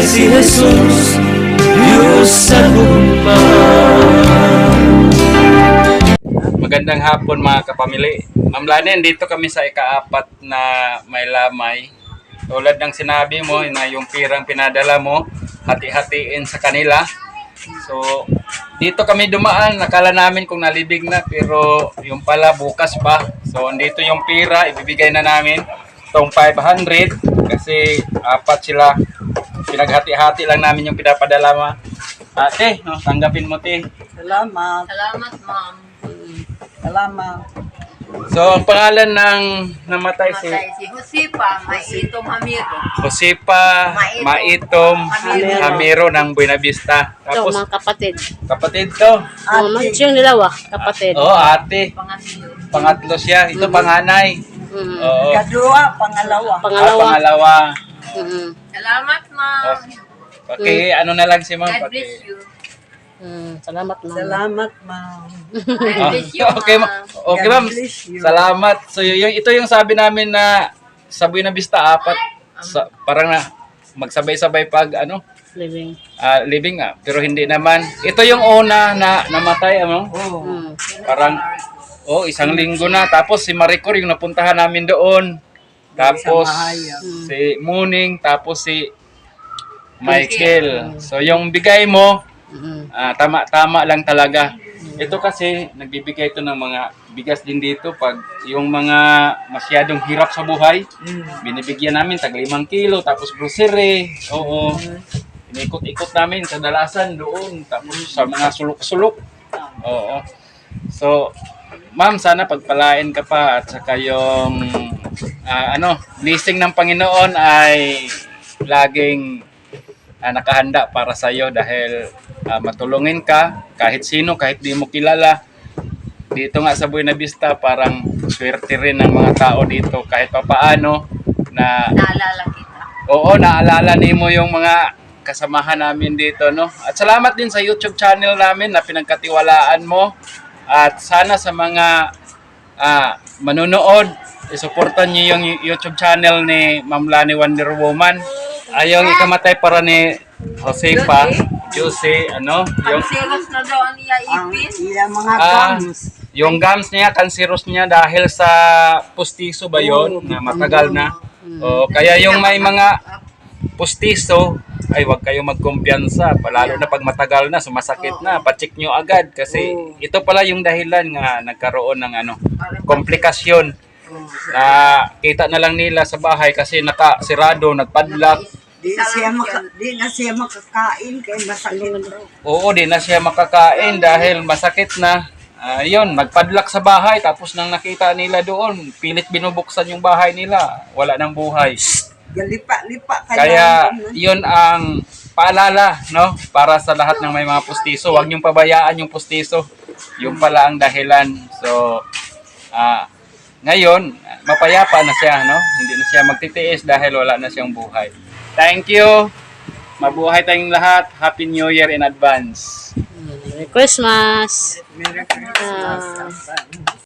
si Jesus, Diyos sa lumang. Magandang hapon mga kapamilya. Ma'am Lanen, dito kami sa ika-4 na may lamay. Tulad ng sinabi mo na yung pirang pinadala mo, hati-hatiin sa kanila. So, dito kami dumaan. Nakala namin kung nalibig na, pero yung pala bukas pa. So, dito yung pira, ibibigay na namin. Itong 500 kasi 4 sila. Pinaghati-hati lang namin yung pinapadala mo. Ate, tanggapin mo, te. Salamat. Salamat, ma'am. Salamat. So, ang pangalan ng namatay si Matay si Josepa, Maitom Hamiro. Josepa Maitom Hamiro ng Buenavista. Ito, Tapos, mga kapatid. kapatid to. Yung dalawa, kapatid. Oo, ate. Pangatlo. Pangatlo siya. Ito panganay. Mm. Oo. Kadua, pangalawa. Pangalawa. Pangalawa. Mm. Salamat, ma'am. Okay, ano na lang si ma'am? God bless you. Salamat, ma'am. Salamat, ma'am. God bless you, Okay, ma'am. okay, ma'am. God bless you. Salamat. So, ito yung sabi namin na sa Buenavista 4. Parang na magsabay-sabay pag Living. living pero hindi naman. Ito yung una na namatay Mm. parang isang linggo na. Tapos si Maricor yung napuntahan namin doon. Tapos si Muning, tapos si Michael. So yung bigay mo Mm. tama lang talaga. Ito kasi nagbibigay ito ng mga bigas din dito pag yung mga masyadong hirap sa buhay. Binibigyan namin tag 5 kilo tapos grocery. Oo. Inikot-ikot namin kadalasan doon tapos sa mga sulok-sulok. Oo. So, ma'am, sana pagpalain ka pa at saka yung blessing ng Panginoon ay laging nakahanda para sa iyo dahil matulungin ka kahit sino, kahit di mo kilala. Dito nga sa Buenavista parang swerte rin ng mga tao dito kahit papaano na Naalala kita. naalala nimo yung mga kasamahan namin dito, no? At salamat din sa YouTube channel namin na pinagkatiwalaan mo. At sana sa mga manonood, isuportan niyo yung YouTube channel ni Ma'am Lani Wonder Woman. Yung ikamatay para ni Josepa, Jose, yung Kanseros na daw ang iya Ang ipin. iya mga Ah, gums. yung gums niya, kanseros niya dahil sa pustiso ba yon na matagal na. Kaya yung may mga pustiso, ay wag kayo magkumpiyansa. Lalo na pag matagal na, sumasakit na, pacheck nyo agad. Kasi ito pala yung dahilan nga nagkaroon ng komplikasyon. Na kita na lang nila sa bahay kasi nakasirado, nagpadlock. Di na siya makakain kay masakit daw. Oo, di na siya makakain dahil masakit na. Yun, nagpadlock sa bahay tapos nang nakita nila doon, pilit binubuksan yung bahay nila, wala nang buhay. Galipa-lipa Kaya yun ang paalala, no? Para sa lahat ng may mga pustiso, huwag niyong pabayaan yung pustiso. Yung pala ang dahilan. So, ngayon, mapayapa na siya, no? Hindi na siya magtitiis dahil wala na siyang buhay. Thank you. Mabuhay tayong lahat. Happy New Year in advance. Merry Christmas. Merry Christmas.